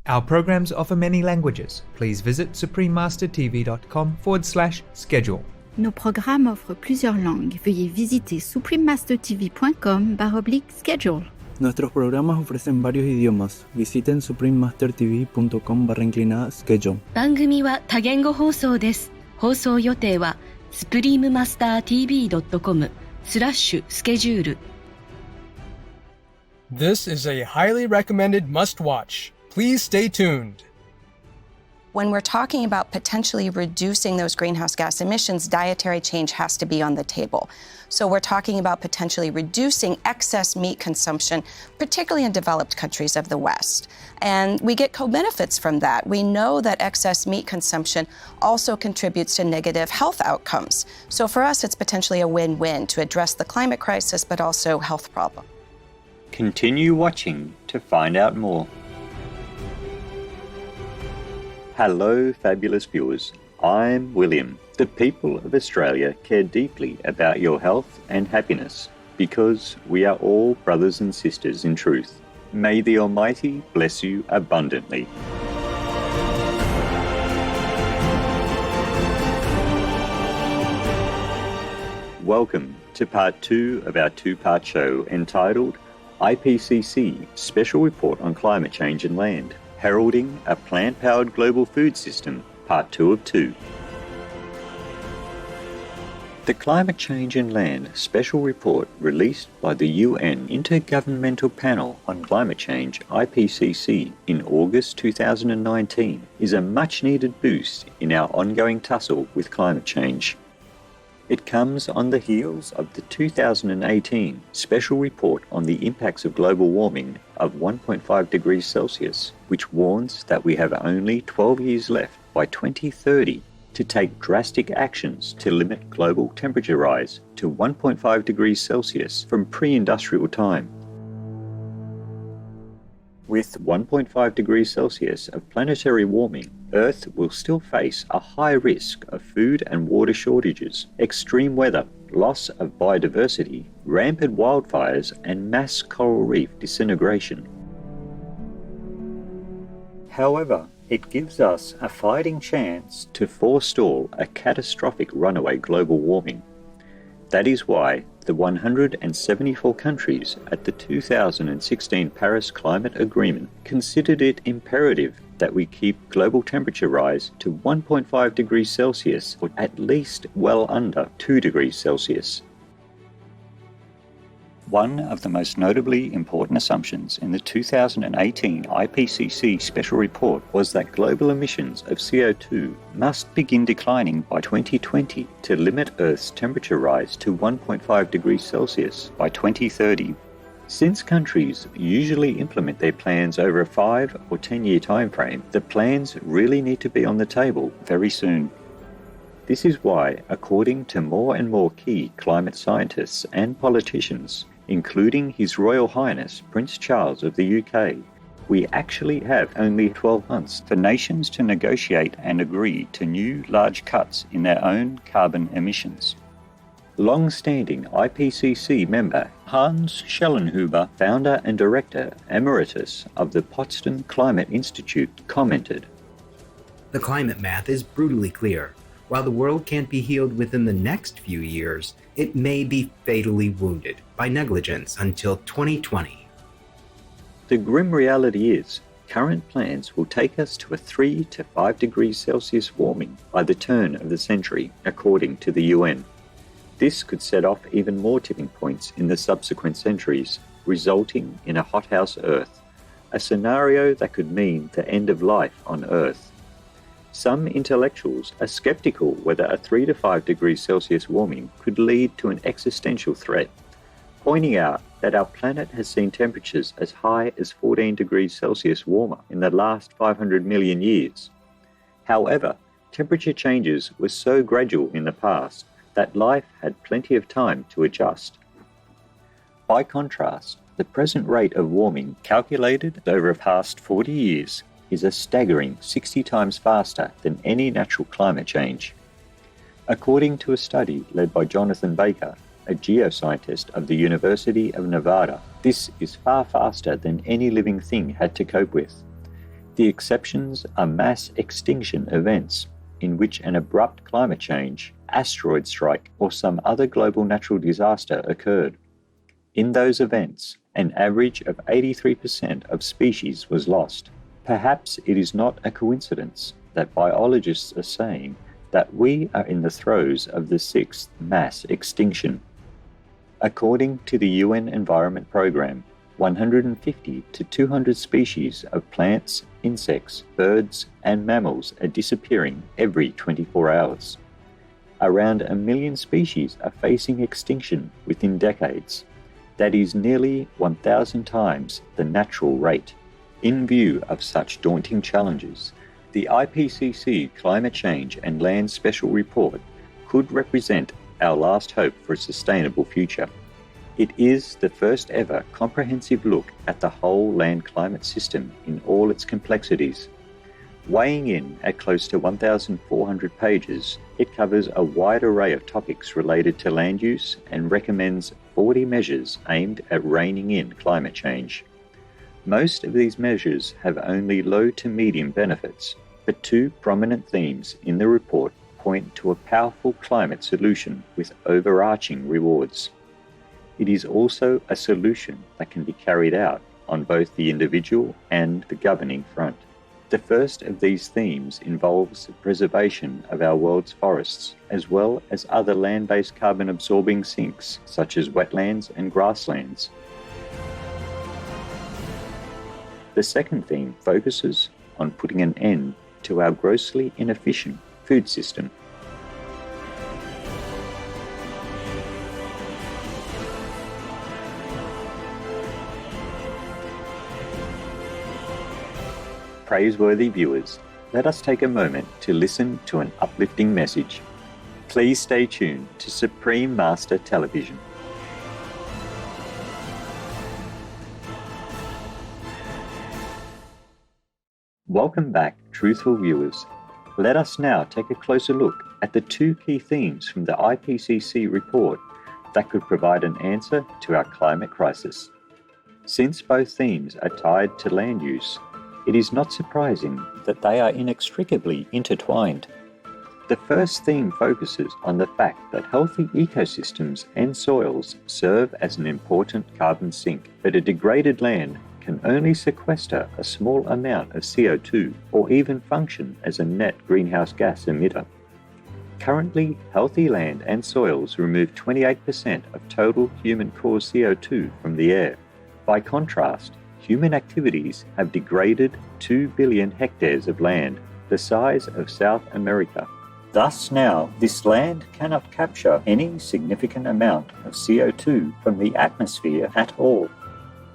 Our programs offer many languages. Please visit suprememastertv.com/schedule. Nos programmes offrent plusieurs langues. Veuillez visiter suprememastertv.com/schedule. Nuestros programas ofrecen varios idiomas. Visiten suprememastertv.com/schedule. 番組は多言語放送です。放送予定は suprememastertv.com/schedule。 This is a highly recommended must-watch. Please stay tuned. When we're talking about potentially reducing those greenhouse gas emissions, dietary change has to be on the table. So we're talking about potentially reducing excess meat consumption, particularly in developed countries of the West. And we get co-benefits from that. We know that excess meat consumption also contributes to negative health outcomes. So for us, it's potentially a win-win to address the climate crisis, but also health problems. Continue watching to find out more. Hello, fabulous viewers. I'm William. The people of Australia care deeply about your health and happiness because we are all brothers and sisters in truth. May the Almighty bless you abundantly. Welcome to part 2 of our two-part show entitled IPCC Special Report on Climate Change and Land, Heralding a Plant-Powered Global Food System, Part 2 of 2. The Climate Change and Land Special Report released by the UN Intergovernmental Panel on Climate Change, IPCC, in August 2019 is a much-needed boost in our ongoing tussle with climate change. It comes on the heels of the 2018 Special Report on the Impacts of Global Warming of 1.5 degrees Celsius, which warns that we have only 12 years left by 2030 to take drastic actions to limit global temperature rise to 1.5 degrees Celsius from pre-industrial time. With 1.5 degrees Celsius of planetary warming, Earth will still face a high risk of food and water shortages, extreme weather, loss of biodiversity, rampant wildfires, and mass coral reef disintegration. However, it gives us a fighting chance to forestall a catastrophic runaway global warming. That is why the 174 countries at the 2016 Paris Climate Agreement considered it imperative that we keep global temperature rise to 1.5 degrees Celsius or at least well under 2 degrees Celsius. One of the most notably important assumptions in the 2018 IPCC Special Report was that global emissions of CO2 must begin declining by 2020 to limit Earth's temperature rise to 1.5 degrees Celsius by 2030. Since countries usually implement their plans over a 5 or 10-year timeframe, the plans really need to be on the table very soon. This is why, according to more and more key climate scientists and politicians, including His Royal Highness Prince Charles of the UK, we actually have only 12 months for nations to negotiate and agree to new large cuts in their own carbon emissions. Long-standing IPCC member Hans Schellenhuber, founder and director emeritus of the Potsdam Climate Institute, commented, "The climate math is brutally clear. While the world can't be healed within the next few years, it may be fatally wounded by negligence until 2020. The grim reality is, current plans will take us to a 3 to 5 degrees Celsius warming by the turn of the century, according to the UN. This could set off even more tipping points in the subsequent centuries, resulting in a hothouse Earth, a scenario that could mean the end of life on Earth. Some intellectuals are skeptical whether a 3 to 5 degrees Celsius warming could lead to an existential threat, pointing out that our planet has seen temperatures as high as 14 degrees Celsius warmer in the last 500 million years. However, temperature changes were so gradual in the past that life had plenty of time to adjust. By contrast, the present rate of warming calculated over the past 40 years is a staggering 60 times faster than any natural climate change. According to a study led by Jonathan Baker, a geoscientist of the University of Nevada, this is far faster than any living thing had to cope with. The exceptions are mass extinction events, in which an abrupt climate change, asteroid strike, or some other global natural disaster occurred. In those events, an average of 83% of species was lost. Perhaps it is not a coincidence that biologists are saying that we are in the throes of the sixth mass extinction. According to the UN Environment Programme, 150 to 200 species of plants, insects, birds, and mammals are disappearing every 24 hours. Around 1 million species are facing extinction within decades. That is nearly 1,000 times the natural rate. In view of such daunting challenges, the IPCC Climate Change and Land Special Report could represent our last hope for a sustainable future. It is the first ever comprehensive look at the whole land climate system in all its complexities. Weighing in at close to 1,400 pages, it covers a wide array of topics related to land use and recommends 40 measures aimed at reining in climate change. Most of these measures have only low to medium benefits, but two prominent themes in the report point to a powerful climate solution with overarching rewards. It is also a solution that can be carried out on both the individual and the governing front. The first of these themes involves the preservation of our world's forests, as well as other land-based carbon-absorbing sinks, such as wetlands and grasslands. The second theme focuses on putting an end to our grossly inefficient food system. Praiseworthy viewers, let us take a moment to listen to an uplifting message. Please stay tuned to Supreme Master Television. Welcome back, truthful viewers. Let us now take a closer look at the two key themes from the IPCC report that could provide an answer to our climate crisis. Since both themes are tied to land use, it is not surprising that they are inextricably intertwined. The first theme focuses on the fact that healthy ecosystems and soils serve as an important carbon sink, but a degraded land can only sequester a small amount of CO2 or even function as a net greenhouse gas emitter. Currently, healthy land and soils remove 28% of total human-caused CO2 from the air. By contrast, human activities have degraded 2 billion hectares of land, the size of South America. Thus now, this land cannot capture any significant amount of CO2 from the atmosphere at all.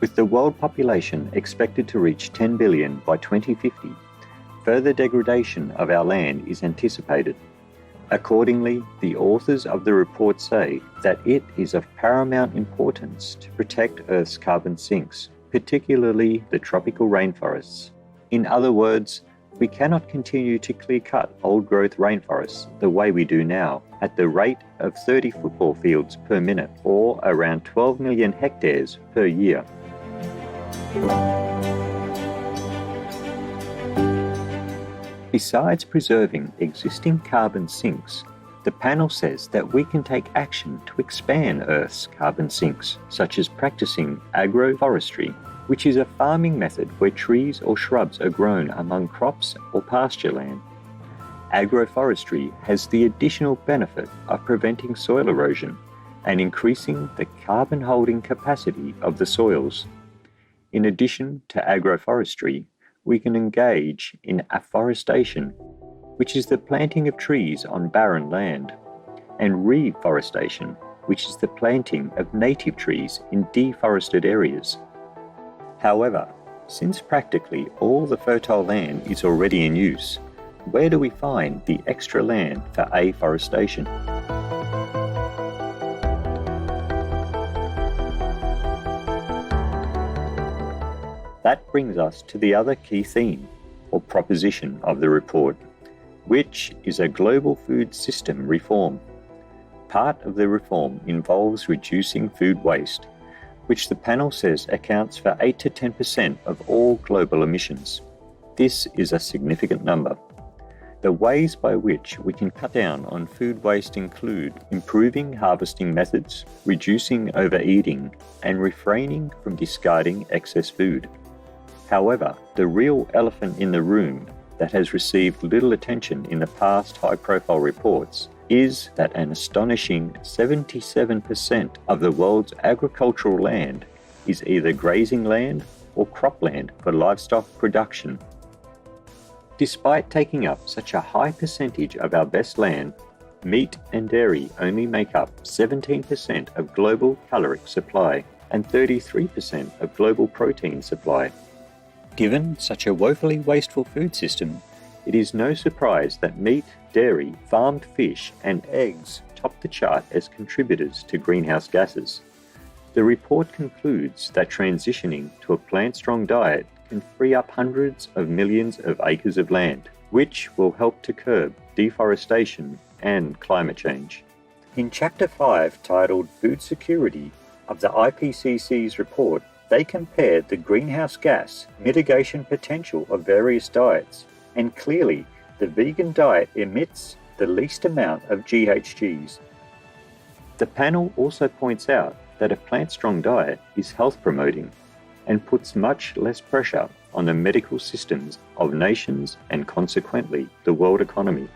With the world population expected to reach 10 billion by 2050, further degradation of our land is anticipated. Accordingly, the authors of the report say that it is of paramount importance to protect Earth's carbon sinks, particularly the tropical rainforests. In other words, we cannot continue to clear-cut old-growth rainforests the way we do now, at the rate of 30 football fields per minute, or around 12 million hectares per year. Besides preserving existing carbon sinks, the panel says that we can take action to expand Earth's carbon sinks, such as practicing agroforestry, which is a farming method where trees or shrubs are grown among crops or pasture land. Agroforestry has the additional benefit of preventing soil erosion and increasing the carbon-holding capacity of the soils. In addition to agroforestry, we can engage in afforestation, which is the planting of trees on barren land, and reforestation, which is the planting of native trees in deforested areas. However, since practically all the fertile land is already in use, where do we find the extra land for afforestation? That brings us to the other key theme, or proposition of the report, which is a global food system reform. Part of the reform involves reducing food waste, which the panel says accounts for 8 to 10% of all global emissions. This is a significant number. The ways by which we can cut down on food waste include improving harvesting methods, reducing overeating, and refraining from discarding excess food. However, the real elephant in the room that has received little attention in the past high-profile reports is that an astonishing 77% of the world's agricultural land is either grazing land or cropland for livestock production. Despite taking up such a high percentage of our best land, meat and dairy only make up 17% of global caloric supply and 33% of global protein supply. Given such a woefully wasteful food system, it is no surprise that meat, dairy, farmed fish, and eggs top the chart as contributors to greenhouse gases. The report concludes that transitioning to a plant-strong diet can free up hundreds of millions of acres of land, which will help to curb deforestation and climate change. In Chapter 5, titled Food Security, of the IPCC's report, they compared the greenhouse gas mitigation potential of various diets, and clearly the vegan diet emits the least amount of GHGs. The panel also points out that a plant-strong diet is health-promoting and puts much less pressure on the medical systems of nations and consequently the world economy.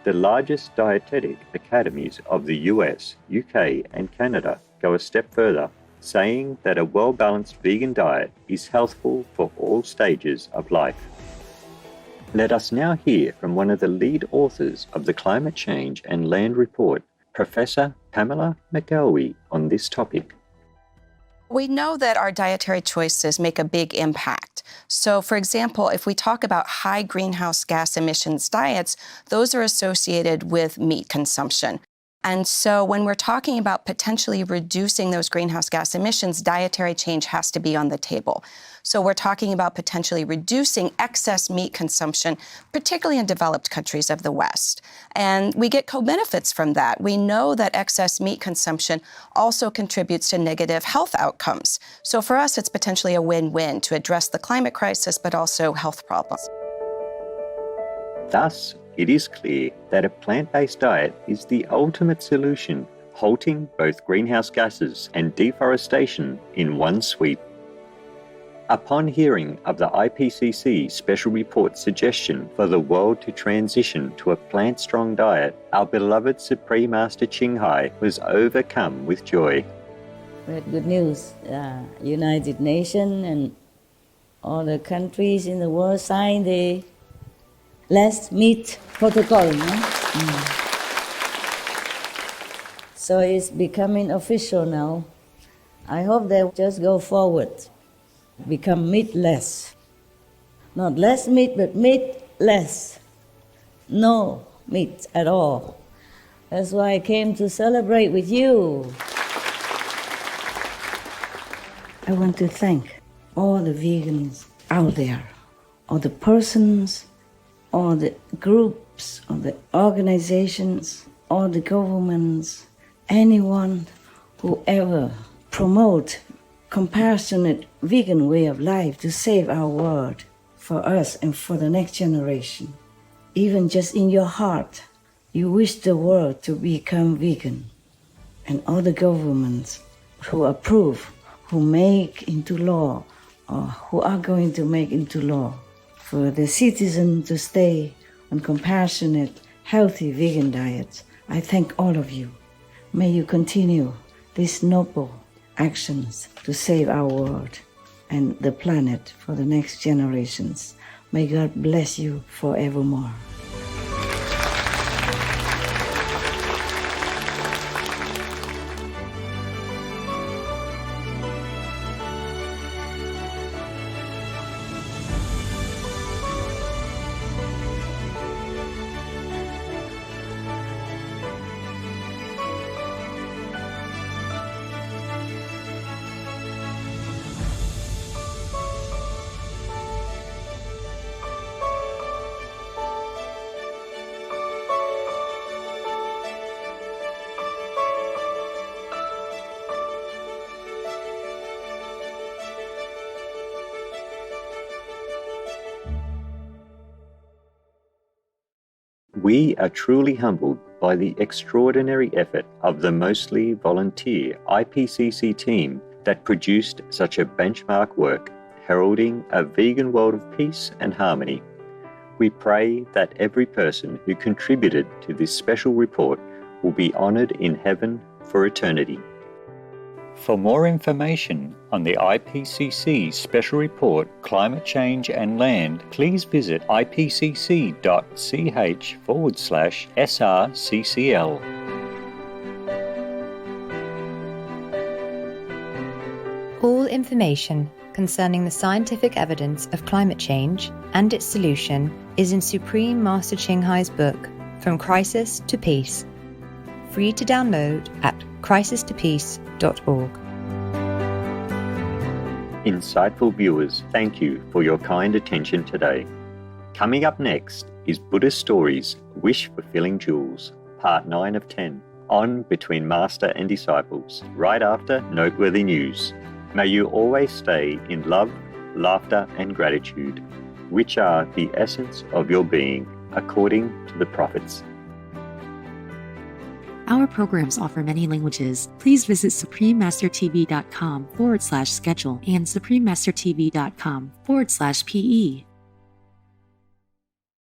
The largest dietetic academies of the US, UK, and Canada go a step further, saying that a well-balanced vegan diet is healthful for all stages of life. Let us now hear from one of the lead authors of the Climate Change and Land Report, Professor Pamela McElwee, on this topic. We know that our dietary choices make a big impact. So, for example, if we talk about high greenhouse gas emissions diets, those are associated with meat consumption. And so when we're talking about potentially reducing those greenhouse gas emissions, dietary change has to be on the table. So we're talking about potentially reducing excess meat consumption, particularly in developed countries of the West. And we get co-benefits from that. We know that excess meat consumption also contributes to negative health outcomes. So for us, it's potentially a win-win to address the climate crisis, but also health problems. Thus, it is clear that a plant-based diet is the ultimate solution, halting both greenhouse gases and deforestation in one sweep. Upon hearing of the IPCC special report's suggestion for the world to transition to a plant-strong diet, our beloved Supreme Master Ching Hai was overcome with joy. We had good news. United Nations and all the countries in the world signed the less meat protocol. No? So it's becoming official now. I hope they just go forward, become meatless. Not less meat, but meat less. No meat at all. That's why I came to celebrate with you. I want to thank all the vegans out there, all the persons, all the groups, all the organizations, all the governments, anyone who ever promote compassionate vegan way of life to save our world for us and for the next generation. Even just in your heart, you wish the world to become vegan. And all the governments who approve, who make into law, or who are going to make into law, for the citizens to stay on compassionate, healthy vegan diets. I thank all of you. May you continue these noble actions to save our world and the planet for the next generations. May God bless you forevermore. We are truly humbled by the extraordinary effort of the mostly volunteer IPCC team that produced such a benchmark work, heralding a vegan world of peace and harmony. We pray that every person who contributed to this special report will be honoured in heaven for eternity. For more information on the IPCC Special Report Climate Change and Land, please visit ipcc.ch/SRCCL. All information concerning the scientific evidence of climate change and its solution is in Supreme Master Ching Hai's book, From Crisis to Peace, free to download at crisistopeace.org. Insightful viewers, thank you for your kind attention today. Coming up next is Buddhist Stories, Wish-Fulfilling Jewels, Part 9 of 10, on Between Master and Disciples, right after Noteworthy News. May you always stay in love, laughter and gratitude, which are the essence of your being, according to the prophets. Our programs offer many languages. Please visit suprememastertv.com/schedule and suprememastertv.com/PE.